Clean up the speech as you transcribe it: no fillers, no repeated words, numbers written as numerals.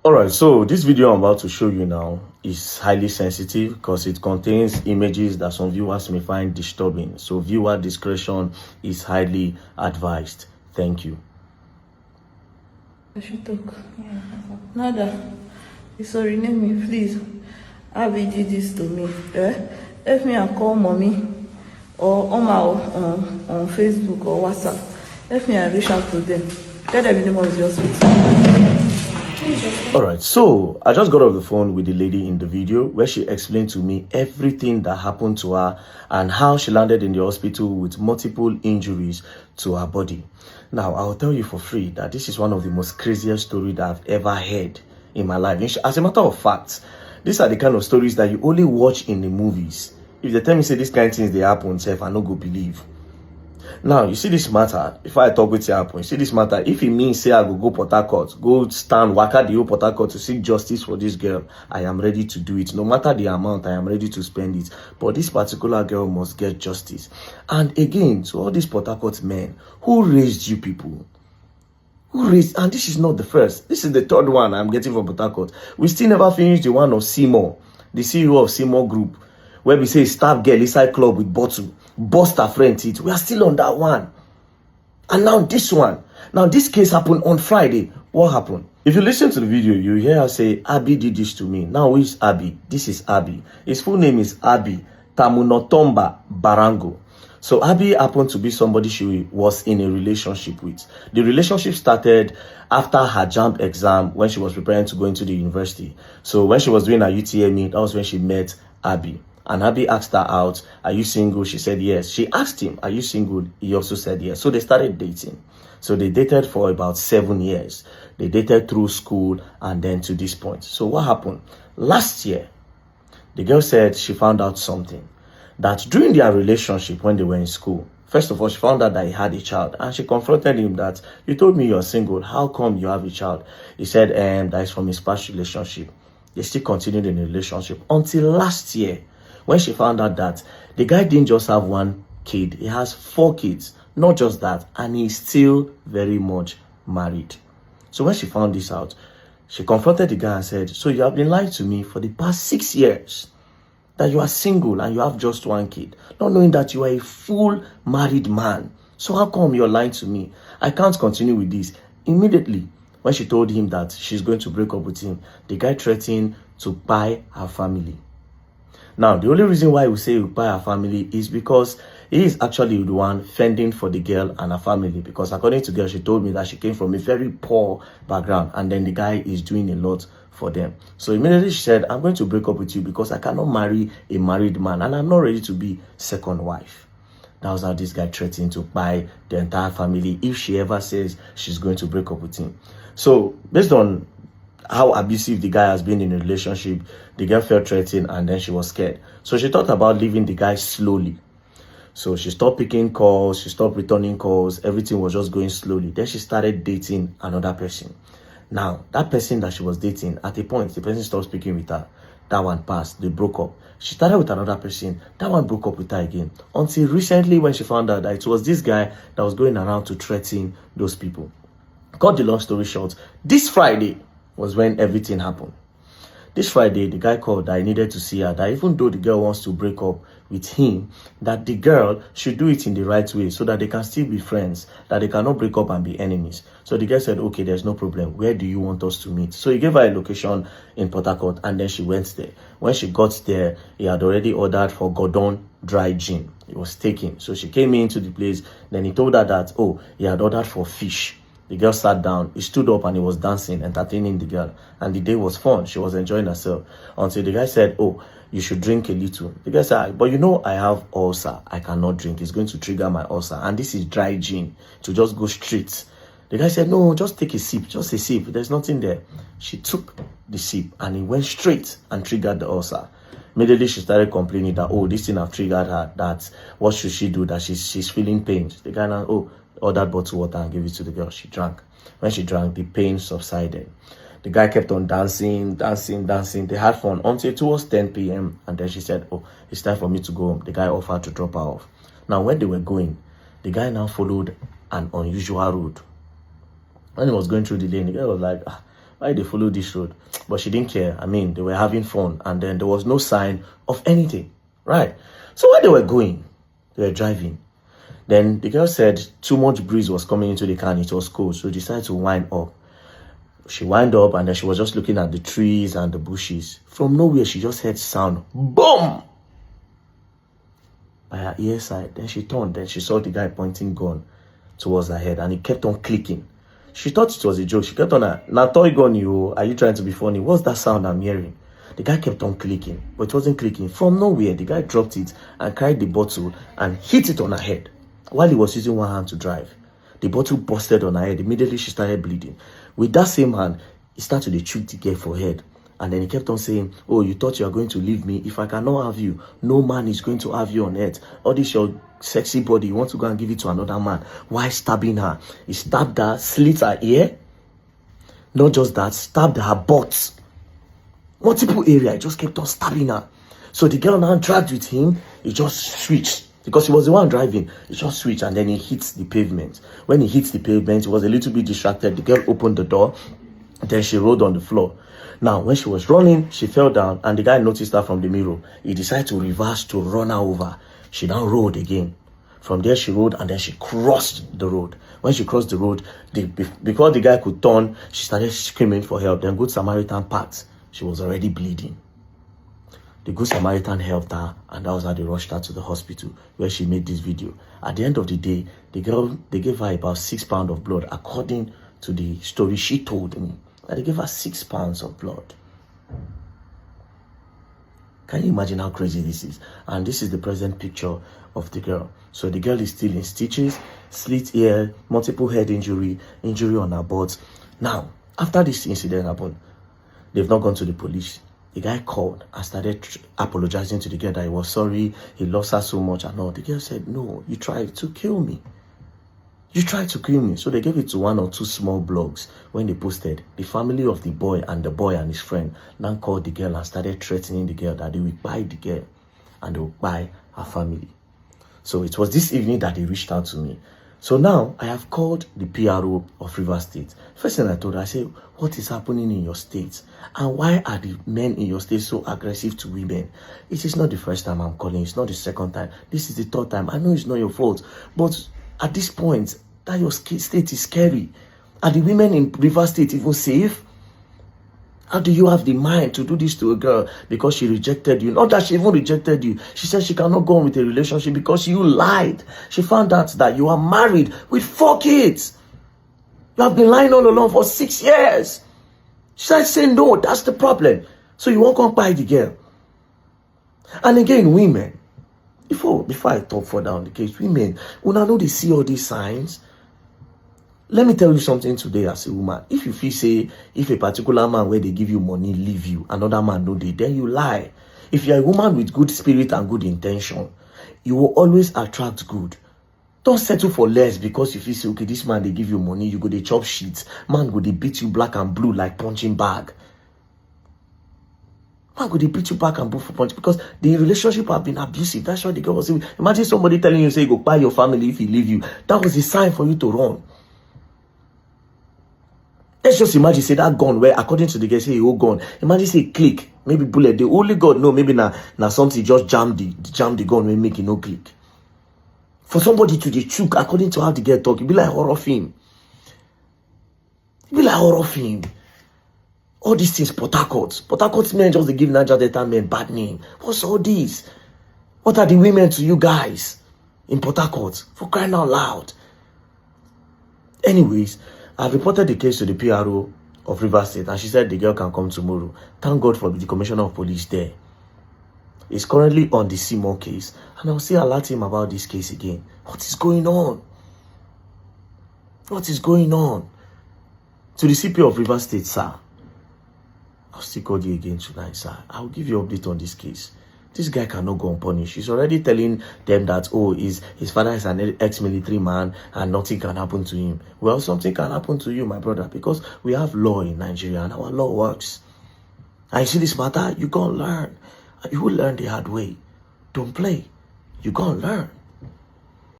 Alright, so this video I'm about to show you now is highly sensitive because it contains images that some viewers may find disturbing. So viewer discretion is highly advised. Thank you. I should talk. Yeah. Nada. Sorry, name me, please. Abby did this to me. Help me and call mommy or Oma on Facebook or WhatsApp. Help me and reach out to them. Tell them the name of the hospital. Alright, so I just got off the phone with the lady in the video where she explained to me everything that happened to her and how she landed in the hospital with multiple injuries to her body. Now, I'll tell you for free that this is one of the most craziest stories that I've ever heard in my life. As a matter of fact, these are the kind of stories that you only watch in the movies. If they tell me say this kind of things they happen, I no go believe. Now, you see this matter, if I talk with you happen, you see this matter, if it means say I go Port Harcourt, go stand, waka the whole Port Harcourt to seek justice for this girl, I am ready to do it. No matter the amount, I am ready to spend it. But this particular girl must get justice. And again, to all these Port Harcourt men, who raised you people? Who raised, and this is not the first. This is the third one I'm getting from Port Harcourt. We still never finished the one of Seymour, the CEO of Seymour Group, where we say stab girl inside club with bottle, bust her friend teeth. We are still on that one. And now this one. Now this case happened on Friday. What happened? If you listen to the video, you hear her say, Abby did this to me. Now who is Abby? This is Abby. His full name is Abby Tamunotomba Barango. So Abby happened to be somebody she was in a relationship with. The relationship started after her JAMB exam when she was preparing to go into the university. So when she was doing her UTME, that was when she met Abby. And Abby asked her out, are you single? She said yes. She asked him, are you single? He also said yes. So they started dating. So they dated for about 7 years. They dated through school and then to this point. So what happened? Last year, the girl said she found out something. That during their relationship when they were in school, first of all, she found out that he had a child. And she confronted him that, you told me you're single. How come you have a child? He said, that is from his past relationship. They still continued in the relationship until last year, when she found out that the guy didn't just have one kid, he has 4 kids. Not just that, and he's still very much married. So when she found this out, she confronted the guy and said, so you have been lying to me for the past 6 years that you are single and you have just 1 kid, not knowing that you are a full married man. So how come you're lying to me? I can't continue with this. Immediately, when she told him that she's going to break up with him, the guy threatened to buy her family. Now, the only reason why we say we buy her family is because he is actually the one fending for the girl and her family. Because according to the girl, she told me that she came from a very poor background. And then the guy is doing a lot for them. So immediately she said, I'm going to break up with you because I cannot marry a married man. And I'm not ready to be second wife. That was how this guy threatened to buy the entire family if she ever says she's going to break up with him. So based on how abusive the guy has been in a relationship, the girl felt threatened and then she was scared. So she thought about leaving the guy slowly. So she stopped picking calls, she stopped returning calls, everything was just going slowly. Then she started dating another person. Now, that person that she was dating, at a point, the person stopped speaking with her. That one passed, they broke up. She started with another person, that one broke up with her again. Until recently when she found out that it was this guy that was going around to threaten those people. Cut the long story short, this Friday was when everything happened. This Friday, the guy called that I needed to see her, that even though the girl wants to break up with him, that the girl should do it in the right way so that they can still be friends, that they cannot break up and be enemies. So the girl said, okay, there's no problem. Where do you want us to meet? So he gave her a location in Port Harcourt and then she went there. When she got there, he had already ordered for Gordon dry gin. It was taken. So she came into the place. Then he told her that, oh, he had ordered for fish. The girl sat down, he stood up and he was dancing, entertaining the girl. And the day was fun. She was enjoying herself. Until the guy said, oh, you should drink a little. The guy said, but you know I have ulcer. I cannot drink. It's going to trigger my ulcer. And this is dry gin. To just go straight. The guy said, no, just take a sip. Just a sip. There's nothing there. She took the sip and it went straight and triggered the ulcer. Immediately she started complaining that, oh, this thing have triggered her. That what should she do? That she's feeling pain. The guy now, oh, ordered bottled water and gave it to the girl. She drank. When she drank, the pain subsided. The guy kept on dancing. They had fun until it was 10 p.m. And then she said, oh, it's time for me to go home. The guy offered to drop her off. Now, when they were going, the guy now followed an unusual road. When he was going through the lane, the guy was like, Why they follow this road? But she didn't care. I mean, they were having fun, and then there was no sign of anything, right? So while they were going, they were driving. Then the girl said too much breeze was coming into the car and it was cold, so she decided to wind up. She wind up and then she was just looking at the trees and the bushes. From nowhere, she just heard sound. Boom! By her ear side. Then she turned. Then she saw the guy pointing gun towards her head and he kept on clicking. She thought it was a joke. She kept on, "Now toy gun you, are you trying to be funny? What's that sound I'm hearing?" The guy kept on clicking, but it wasn't clicking. From nowhere, the guy dropped it and carried the bottle and hit it on her head while he was using one hand to drive. The bottle busted on her head. Immediately, she started bleeding. With that same hand, he started to shoot the girl for head. And then he kept on saying, "Oh, you thought you are going to leave me? If I cannot have you, no man is going to have you on earth. All this your sexy body, you want to go and give it to another man." Why stabbing her? He stabbed her, slit her ear. Not just that, stabbed her butt. Multiple area, he just kept on stabbing her. So the girl now dragged with him, he just switched. Because he was the one driving, he just switched and then he hits the pavement. When he hits the pavement, he was a little bit distracted. The girl opened the door, then she rolled on the floor. Now, when she was running, she fell down and the guy noticed her from the mirror. He decided to reverse to run her over. She now rolled again. From there, she rolled and then she crossed the road. When she crossed the road, before the guy could turn, she started screaming for help. Then Good Samaritan passed. She was already bleeding. The Good Samaritan helped her, and that was how they rushed her to the hospital where she made this video. At the end of the day, the girl, they gave her about 6 pounds of blood, according to the story she told me. That they gave her 6 pounds of blood. Can you imagine how crazy this is? And this is the present picture of the girl. So the girl is still in stitches, slit ear, multiple head injury, injury on her butt. Now, after this incident happened, they've not gone to the police. The guy called and started apologizing to the girl that he was sorry, he loves her so much and all. The girl said, "No, you tried to kill me. You tried to kill me." So they gave it to 1 or 2 small blogs. When they posted, the family of the boy and his friend now called the girl and started threatening the girl that they will buy the girl and they will buy her family. So it was this evening that they reached out to me. So now I have called the PRO of Rivers State. First thing I told her, I said, "What is happening in your state? And why are the men in your state so aggressive to women?" It is not the first time I'm calling. It's not the second time. This is the 3rd time. I know it's not your fault. But at this point, that your state is scary. Are the women in Rivers State even safe? How do you have the mind to do this to a girl because she rejected you? Not that she even rejected you. She said she cannot go on with a relationship because you lied. She found out that you are married with 4 kids. You have been lying all along for 6 years. She started saying, "No, that's the problem." So you won't come by the girl. And again, women, before I talk further on the case, women, when I know they see all these signs, let me tell you something today as a woman. If you feel say, if a particular man where they give you money leave you, another man no dey, then you lie. If you're a woman with good spirit and good intention, you will always attract good. Don't settle for less because you feel say, okay, this man they give you money, you go they chop shit. Man go they beat you black and blue like punching bag. Man go they beat you back and blue for punch because the relationship have been abusive. That's why the girl was saying. Imagine somebody telling you, say, go buy your family if he leave you. That was a sign for you to run. Let's just imagine, say, that gun where, according to the guy, say, oh, gun. Imagine, say, click. Maybe bullet. The only God know, maybe now something just jam the gun when make it no click. For somebody to the choke, according to how the girl talk, it be like horror film. It be like horror film. All these things, Port Harcourt men just they give Niger Delta men bad name. What's all this? What are the women to you guys in Port Harcourt? For crying out loud. Anyways, I've reported the case to the PRO of Rivers State and she said the girl can come tomorrow. Thank God for the Commissioner of Police there. He's currently on the Simon case and I'll say alert him about this case again. What is going on? What is going on? To the CP of Rivers State, sir. I'll still call you again tonight, sir. I'll give you an update on this case. This guy cannot go unpunished. He's already telling them that, oh, his father is an ex-military man and nothing can happen to him. Well, something can happen to you, my brother, because we have law in Nigeria and our law works. And you see this matter, you go and learn. You will learn the hard way. Don't play. You go and learn.